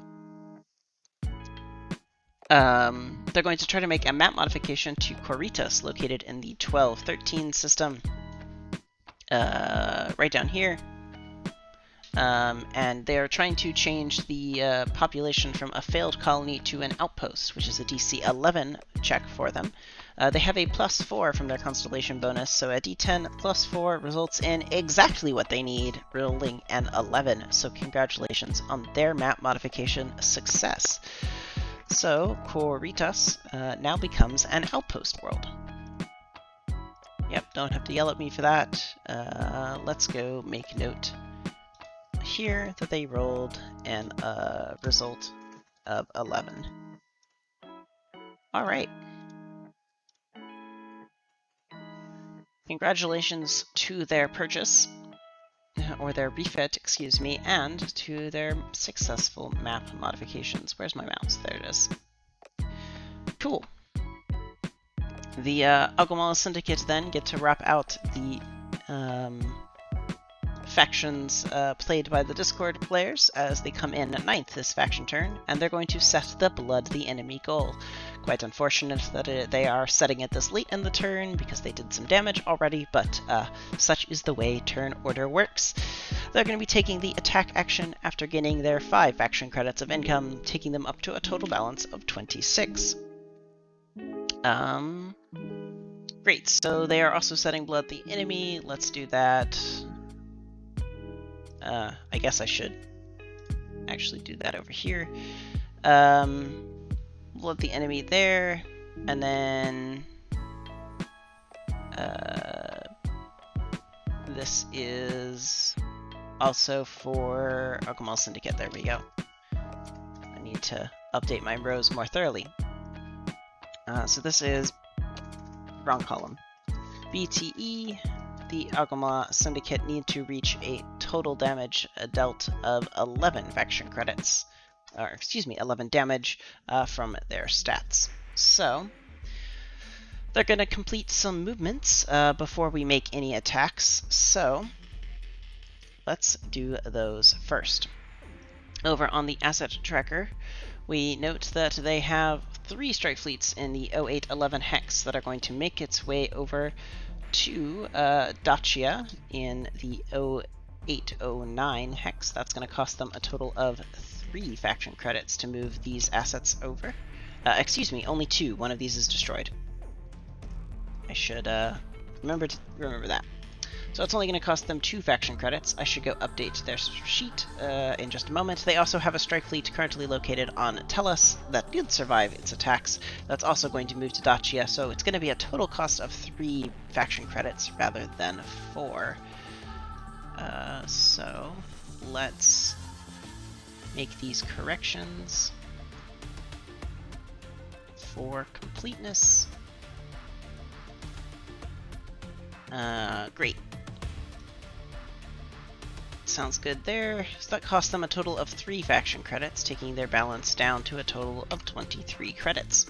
they're going to try to make a map modification to Coritas, located in the 1213 system, right down here. And they're trying to change the population from a failed colony to an outpost, which is a DC 11 check for them. They have a +4 from their constellation bonus, so a D10 +4 results in exactly what they need, rolling an 11. So congratulations on their map modification success. So Coritas now becomes an outpost world. Yep, don't have to yell at me for that. Let's go make note here that they rolled an result of 11. Alright. Congratulations to their purchase, or their refit, excuse me, and to their successful map modifications. Where's my mouse? There it is. Cool. The Agumala Syndicate then get to wrap out the factions played by the Discord players as they come in 9th this faction turn, and they're going to set the Blood the enemy goal. Quite unfortunate that they are setting it this late in the turn because they did some damage already, but such is the way turn order works. They're going to be taking the attack action after gaining their 5 faction credits of income, taking them up to a total balance of 26. Great, so they are also setting Blood the enemy. Let's do that. I guess I should actually do that over here. Blood the enemy there, and then this is also for Agumala Syndicate. There we go. I need to update my rows more thoroughly. So this is wrong column. BTE. The Agumala Syndicate need to reach a total damage dealt of 11 faction credits, or excuse me, 11 damage from their stats. So they're going to complete some movements before we make any attacks. So let's do those first. Over on the asset tracker, we note that they have 3 strike fleets in the 0811 hex that are going to make its way over to Dacia in the 0809 hex. That's going to cost them a total of 3 faction credits to move these assets over. Excuse me, only 2. One of these is destroyed. I should remember that. So it's only going to cost them 2 faction credits. I should go update their sheet in just a moment. They also have a strike fleet currently located on Tellus that did survive its attacks. That's also going to move to Dacia, so it's going to be a total cost of 3 faction credits rather than 4. So let's make these corrections for completeness. Great. Sounds good there. So that cost them a total of 3 faction credits, taking their balance down to a total of 23 credits.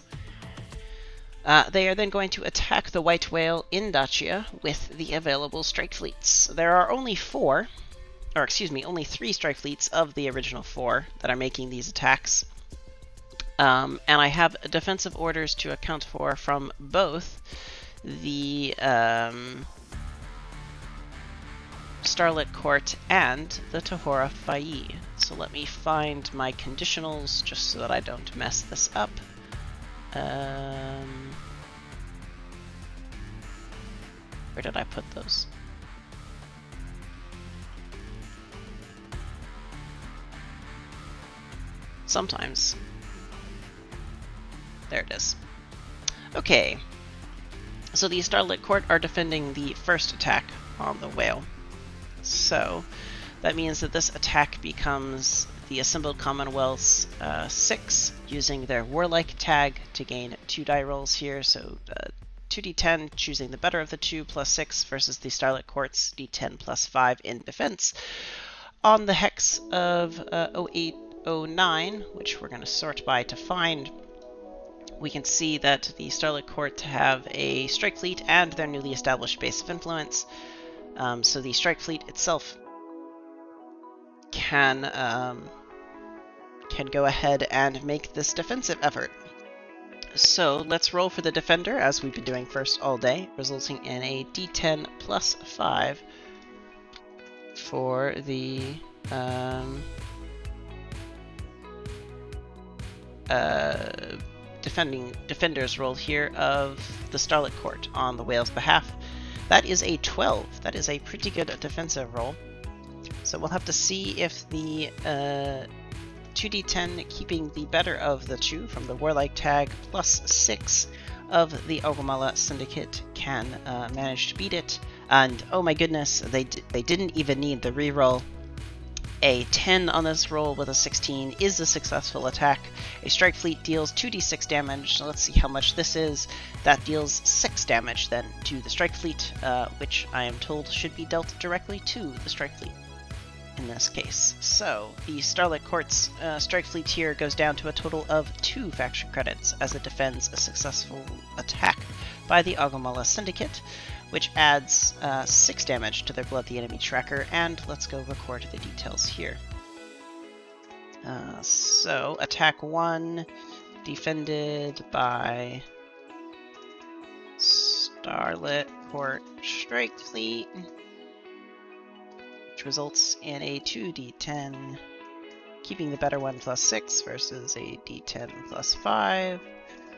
They are then going to attack the White Whale in Dacia with the available strike fleets. There are only 3 strike fleets of the original 4 that are making these attacks. And I have defensive orders to account for from both the Starlit Court and the Tahora Fayi. So let me find my conditionals just so that I don't mess this up. Where did I put those? Sometimes. There it is. Okay. So the Starlit Court are defending the first attack on the whale. So that means that this attack becomes the Assembled Commonwealth's 6, using their Warlike tag to gain 2 die rolls here. So 2d10, choosing the better of the 2, plus 6 versus the Starlit Court's d10 plus 5 in defense. On the hex of 0809, which we're going to sort by to find, we can see that the Starlit Court have a strike fleet and their newly established base of influence. So the strike fleet itself can go ahead and make this defensive effort. So let's roll for the defender, as we've been doing first all day, resulting in a d10 plus 5 for the defender's roll here of the Starlit Court on the whale's behalf. That is a 12. That is a pretty good defensive roll. So we'll have to see if the 2d10 keeping the better of the two from the Warlike tag plus 6 of the Ogumala Syndicate can manage to beat it. And oh my goodness, they didn't even need the reroll. A 10 on this roll with a 16 is a successful attack. A strike fleet deals 2d6 damage. So let's see how much this is. That deals 6 damage then to the strike fleet, which I am told should be dealt directly to the strike fleet in this case. So the Starlit Court's strike fleet here goes down to a total of 2 faction credits as it defends a successful attack by the Ogumala Syndicate, which adds 6 damage to their Blood the Enemy tracker, and let's go record the details here. So attack 1, defended by Starlit Court strike fleet, which results in a 2d10, keeping the better one plus 6 versus a d10 plus 5,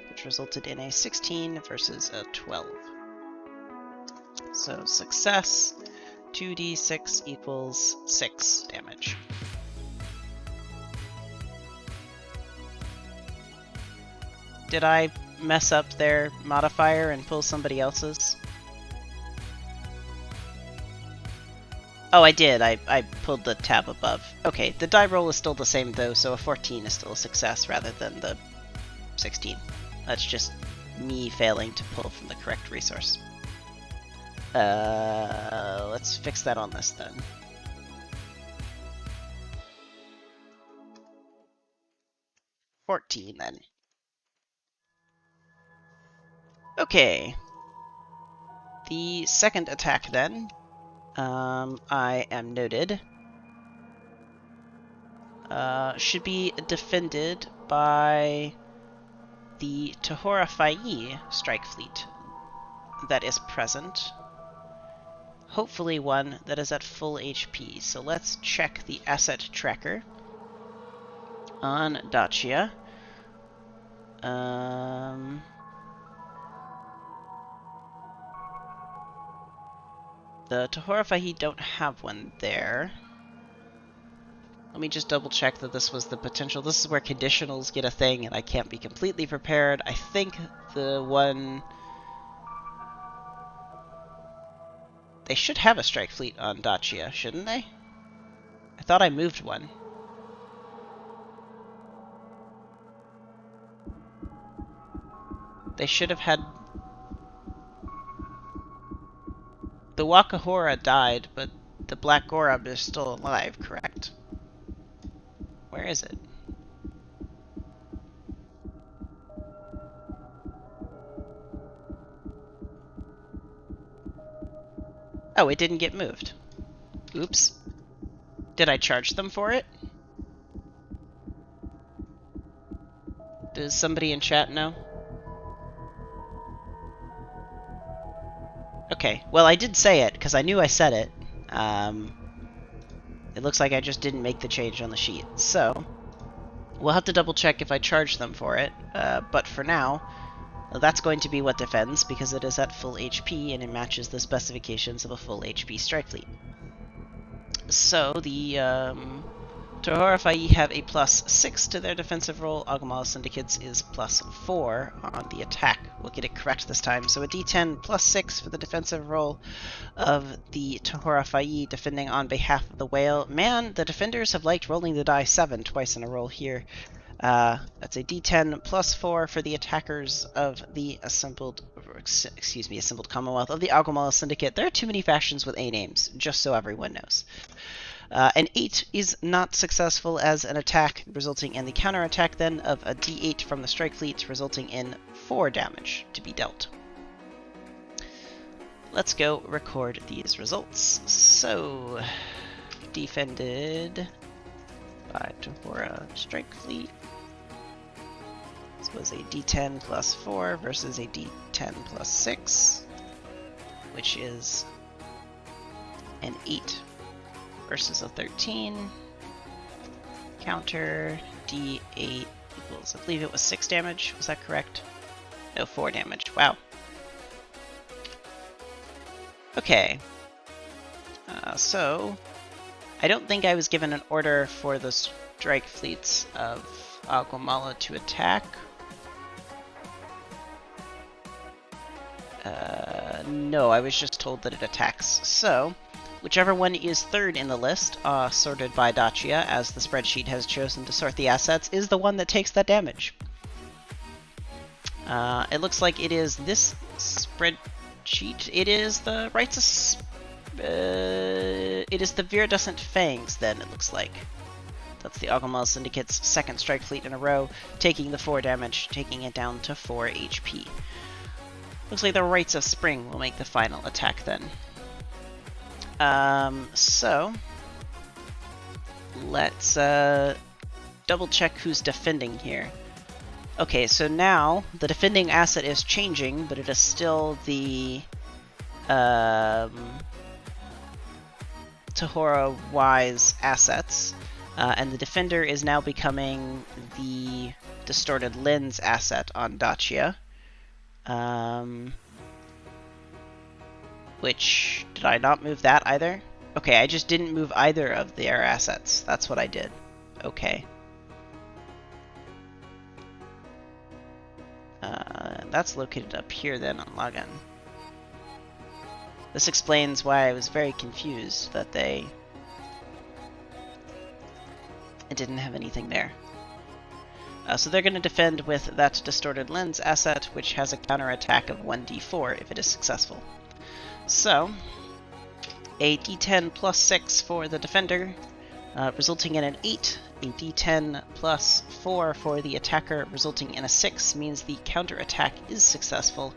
which resulted in a 16 versus a 12. So success, 2d6 equals 6 damage. Did I mess up their modifier and pull somebody else's? Oh, I did. I pulled the tab above. Okay, the die roll is still the same though, so a 14 is still a success rather than the 16. That's just me failing to pull from the correct resource. Let's fix that on this then. $14 then. Okay. The second attack then, I am noted, should be defended by the Tahora Fai strike fleet that is present. Hopefully one that is at full HP. So let's check the asset tracker on Dacia. The Tahora Fai don't have one there. Let me just double check that this was the potential. This is where conditionals get a thing and I can't be completely prepared. I think the one... They should have a strike fleet on Dacia, shouldn't they? I thought I moved one. They should have had... The Wakahora died, but the Black Gorab is still alive, correct? Where is it? Oh, it didn't get moved. Oops. Did I charge them for it? Does somebody in chat know? Okay, well I did say it, because I knew I said it. It looks like I just didn't make the change on the sheet. So, we'll have to double check if I charge them for it, but for now, that's going to be what defends, because it is at full HP and it matches the specifications of a full HP strike fleet. So, the Tahora Fai have a plus 6 to their defensive roll. Ogumala Syndicates is plus 4 on the attack. We'll get it correct this time. So a d10 plus 6 for the defensive roll of the Tahora Fai defending on behalf of the whale. Man, the defenders have liked rolling the die 7 twice in a roll here. That's a d10 plus 4 for the attackers of the assembled Commonwealth of the Ogumala Syndicate. There are too many factions with A names, just so everyone knows. An 8 is not successful as an attack, resulting in the counterattack then of a d8 from the strike fleet, resulting in 4 damage to be dealt. Let's go record these results. So, defended by Tahora strike fleet. Let's was a d10 plus 4 versus a d10 plus 6, which is an 8 versus a 13. Counter d8 equals, I believe it was 6 damage. Was that correct? No, 4 damage. Wow. Okay. So, I don't think I was given an order for the strike fleets of Aguamala to attack. No, I was just told that it attacks. So, whichever one is third in the list, sorted by Dacia, as the spreadsheet has chosen to sort the assets, is the one that takes that damage. It looks like it is this spreadsheet. It is the it is the Viridescent Fangs, then, it looks like. That's the Aguamala Syndicate's second strike fleet in a row, taking the 4 damage, taking it down to 4 HP. Looks like the Rites of Spring will make the final attack then. So, let's double check who's defending here. Okay, so now the defending asset is changing, but it is still the Tahora Wise assets, and the defender is now becoming the Distorted Lens asset on Dacia. Which, did I not move that either? Okay, I just didn't move either of their assets. That's what I did. Okay. That's located up here then on login. This explains why I was very confused that it didn't have anything there. So they're going to defend with that Distorted Lens asset, which has a counterattack of 1d4 if it is successful. So, a d10 plus 6 for the defender, resulting in an 8. A d10 plus 4 for the attacker, resulting in a 6, means the counterattack is successful,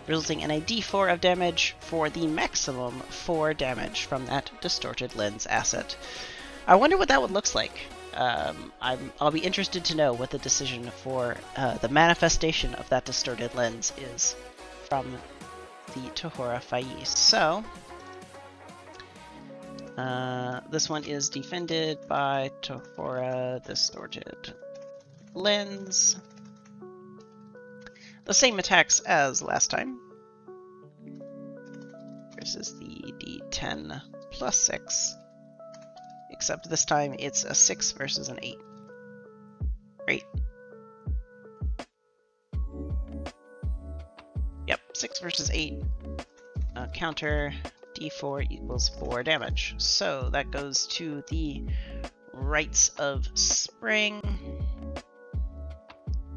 resulting in a d4 of damage for the maximum 4 damage from that Distorted Lens asset. I wonder what that would look like. I'll be interested to know what the decision for the manifestation of that Distorted Lens is from the Tahora Faiz. So, this one is defended by Tahora Distorted Lens. The same attacks as last time. Versus the d10 plus 6. Except this time it's a 6 versus an 8. Great. Yep, 6 versus 8. Counter d4 equals 4 damage. So that goes to the Rites of Spring.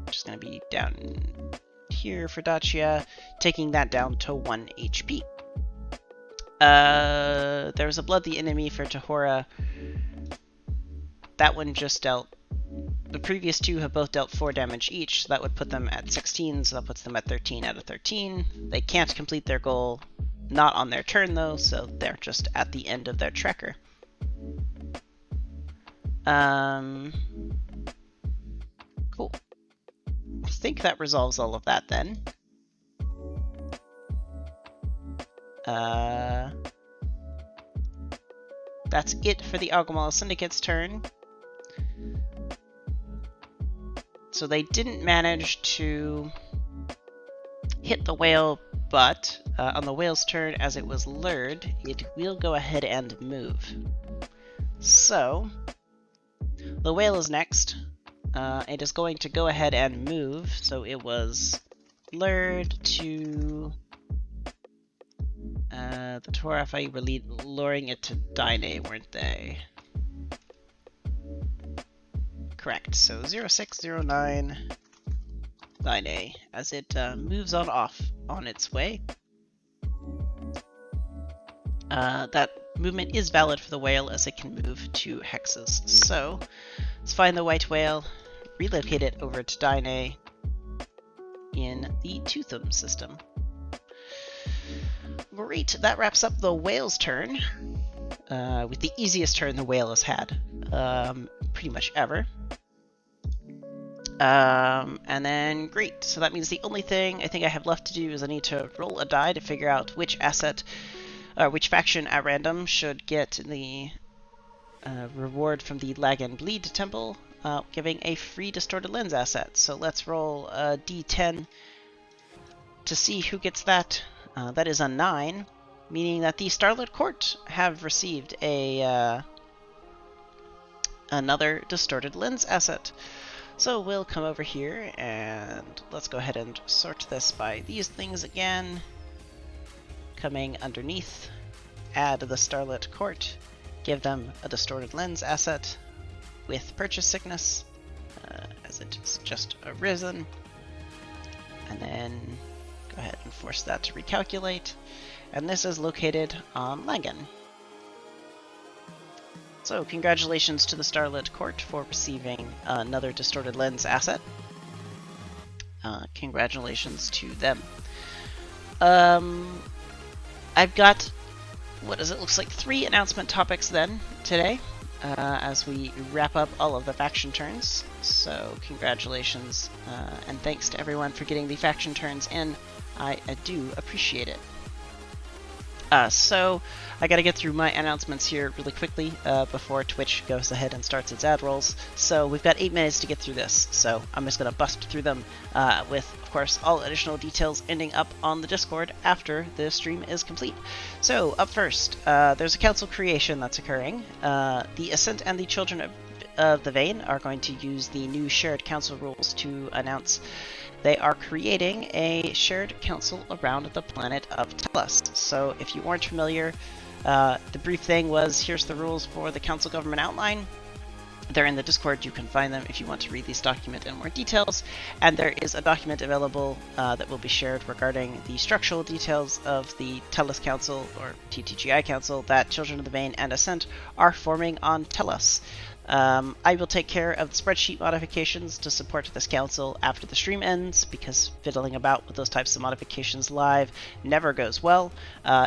Which is going to be down here for Dacia, taking that down to 1 HP. There was a Blood the Enemy for Tahora. That one just dealt... The previous two have both dealt 4 damage each, so that would put them at 16, so that puts them at 13 out of 13. They can't complete their goal, not on their turn though, so they're just at the end of their tracker. Cool. I think that resolves all of that then. That's it for the Aguamala Syndicate's turn. So they didn't manage to hit the whale, but on the whale's turn, as it was lured, it will go ahead and move. So, the whale is next. It is going to go ahead and move, so it was lured to... the Tahora Faiz were luring it to Dine, weren't they? Correct, so 0609 Dine, as it moves on off on its way. That movement is valid for the whale, as it can move 2 hexes. So, let's find the white whale, relocate it over to Dine in the Tootham system. Great, that wraps up the whale's turn, with the easiest turn the whale has had, pretty much ever. And then great. So that means the only thing I think I have left to do is I need to roll a die to figure out which asset, or which faction at random should get the reward from the Lag and Bleed Temple, giving a free Distorted Lens asset. So let's roll a d10 to see who gets that. That is a 9, meaning that the Starlit Court have received a another Distorted Lens asset. So we'll come over here and let's go ahead and sort this by these things again. Coming underneath, add the Starlit Court, give them a Distorted Lens asset with Purchase Sickness, as it's just arisen, and then go ahead and force that to recalculate, and this is located on Langan. So congratulations to the Starlit Court for receiving another Distorted Lens asset. Congratulations to them. I've got, what does it look like, 3 announcement topics then today, as we wrap up all of the faction turns. So congratulations, and thanks to everyone for getting the faction turns in. I do appreciate it. So I gotta get through my announcements here really quickly before Twitch goes ahead and starts its ad rolls. So we've got 8 minutes to get through this, so I'm just gonna bust through them with, of course, all additional details ending up on the Discord after the stream is complete. So up first, there's a council creation that's occurring. The Ascent and the Children of the Vein are going to use the new shared council rules to announce they are creating a shared council around the planet of Tellus. So if you aren't familiar, the brief thing was, here's the rules for the council government outline. They're in the Discord. You can find them if you want to read this document in more details. And there is a document available that will be shared regarding the structural details of the Tellus Council, or TTGI Council, that Children of the Vein and Ascent are forming on Tellus. I will take care of the spreadsheet modifications to support this council after the stream ends, because fiddling about with those types of modifications live never goes well.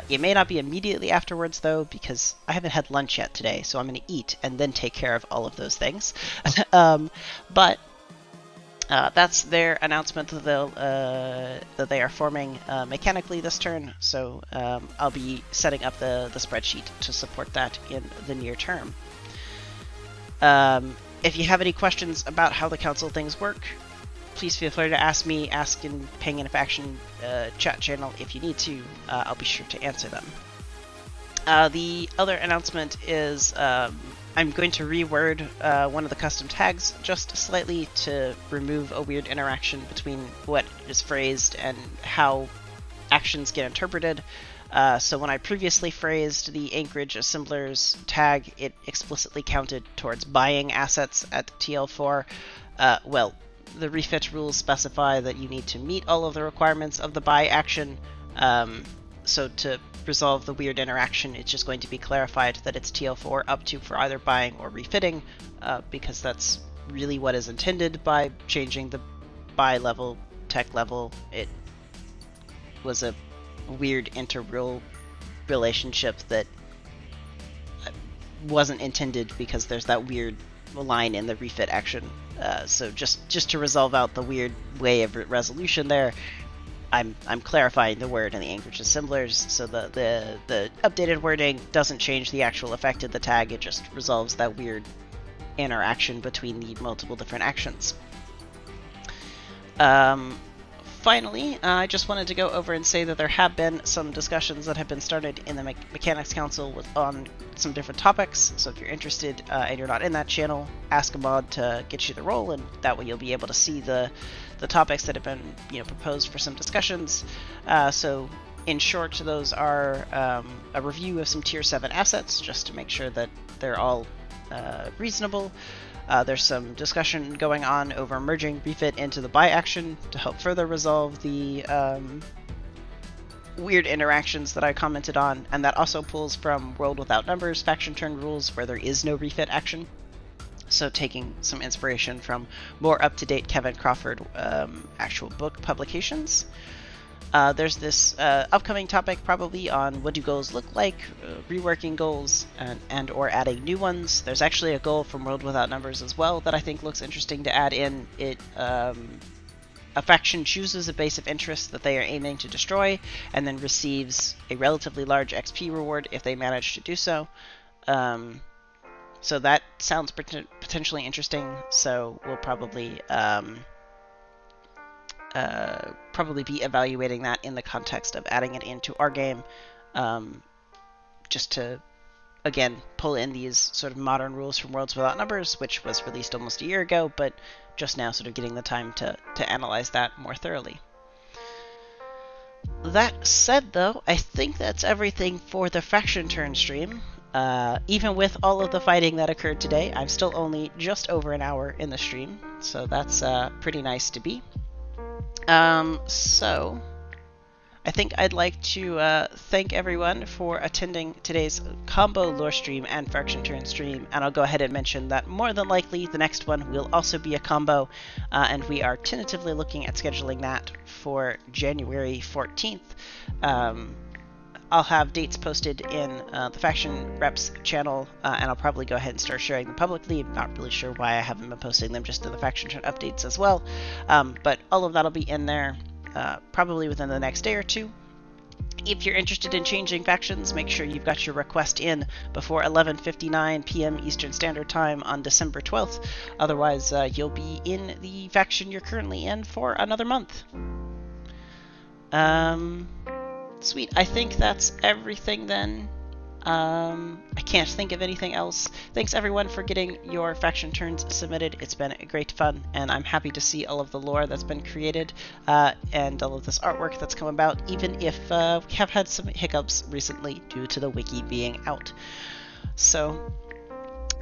It may not be immediately afterwards, though, because I haven't had lunch yet today, so I'm going to eat and then take care of all of those things. But that's their announcement that they are forming mechanically this turn, so I'll be setting up the spreadsheet to support that in the near term. If you have any questions about how the council things work, please feel free to ask me, ask in Ping in a Faction chat channel if you need to. I'll be sure to answer them. The other announcement is I'm going to reword one of the custom tags just slightly to remove a weird interaction between what is phrased and how actions get interpreted. So when I previously phrased the Anchorage Assemblers tag, it explicitly counted towards buying assets at TL4. Well, the refit rules specify that you need to meet all of the requirements of the buy action. So to resolve the weird interaction, it's just going to be clarified that it's TL4 up to for either buying or refitting, because that's really what is intended by changing the buy level, tech level. It was a weird inter-rule relationship that wasn't intended, because there's that weird line in the refit action. So just to resolve out the weird way of resolution there, I'm clarifying the word in the Anchorage Assemblers, so the updated wording doesn't change the actual effect of the tag, it just resolves that weird interaction between the multiple different actions. Finally, I just wanted to go over and say that there have been some discussions that have been started in the Mechanics Council on some different topics, so if you're interested and you're not in that channel, ask a mod to get you the role, and that way you'll be able to see the topics that have been proposed for some discussions. So in short, those are a review of some Tier 7 assets, just to make sure that they're all reasonable. There's some discussion going on over merging refit into the buy action to help further resolve the weird interactions that I commented on, and that also pulls from World Without Numbers faction turn rules where there is no refit action. So taking some inspiration from more up-to-date Kevin Crawford actual book publications. There's this upcoming topic probably on what do goals look like, reworking goals, and or adding new ones. There's actually a goal from World Without Numbers as well that I think looks interesting to add in. A faction chooses a base of interest that they are aiming to destroy, and then receives a relatively large XP reward if they manage to do so. So that sounds potentially interesting. So we'll probably be evaluating that in the context of adding it into our game, just to, again, pull in these sort of modern rules from Worlds Without Numbers, which was released almost a year ago, but just now sort of getting the time to analyze that more thoroughly. That said, though, I think that's everything for the Faction Turn stream. Even with all of the fighting that occurred today, I'm still only just over an hour in the stream, so that's pretty nice to be. So I think I'd like to thank everyone for attending today's combo lore stream and Faction Turn stream, and I'll go ahead and mention that more than likely the next one will also be a combo, and we are tentatively looking at scheduling that for January 14th. I'll have dates posted in the Faction Reps channel, and I'll probably go ahead and start sharing them publicly. I'm not really sure why I haven't been posting them just in the Faction Turn updates as well, but all of that will be in there probably within the next day or two. If you're interested in changing factions, make sure you've got your request in before 11:59 p.m. Eastern Standard Time on December 12th. Otherwise, you'll be in the faction you're currently in for another month. Sweet. I think that's everything then. I can't think of anything else. Thanks everyone for getting your faction turns submitted. It's been great fun, and I'm happy to see all of the lore that's been created, and all of this artwork that's come about, even if we have had some hiccups recently due to the wiki being out. So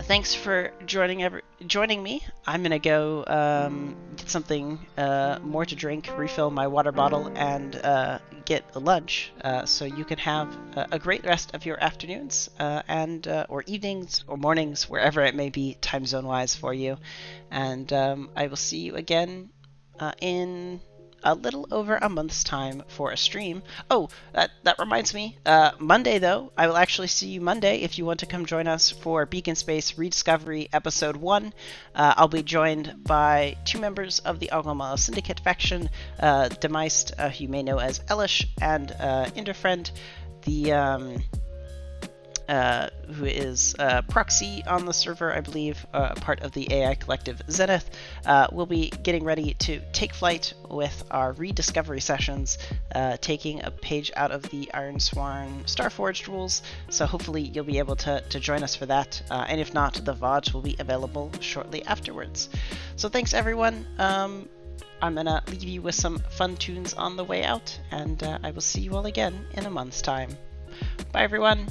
thanks for joining me. I'm gonna go get something more to drink, refill my water bottle, and get a lunch. So you can have a great rest of your afternoons, and or evenings or mornings, wherever it may be time zone wise for you. And I will see you again in a little over a month's time for a stream. Oh, that reminds me. Monday, though, I will actually see you Monday if you want to come join us for Beacon Space Rediscovery Episode 1. I'll be joined by two members of the Algomala Syndicate faction, Demeist, who you may know as Elish, and Interfriend, who is proxy on the server, I believe, part of the AI collective Zenith. We'll be getting ready to take flight with our rediscovery sessions, taking a page out of the Iron Sworn Starforged rules, so hopefully you'll be able to join us for that, and if not, the VODs will be available shortly afterwards. So thanks everyone. I'm gonna leave you with some fun tunes on the way out, and I will see you all again in a month's time. Bye everyone!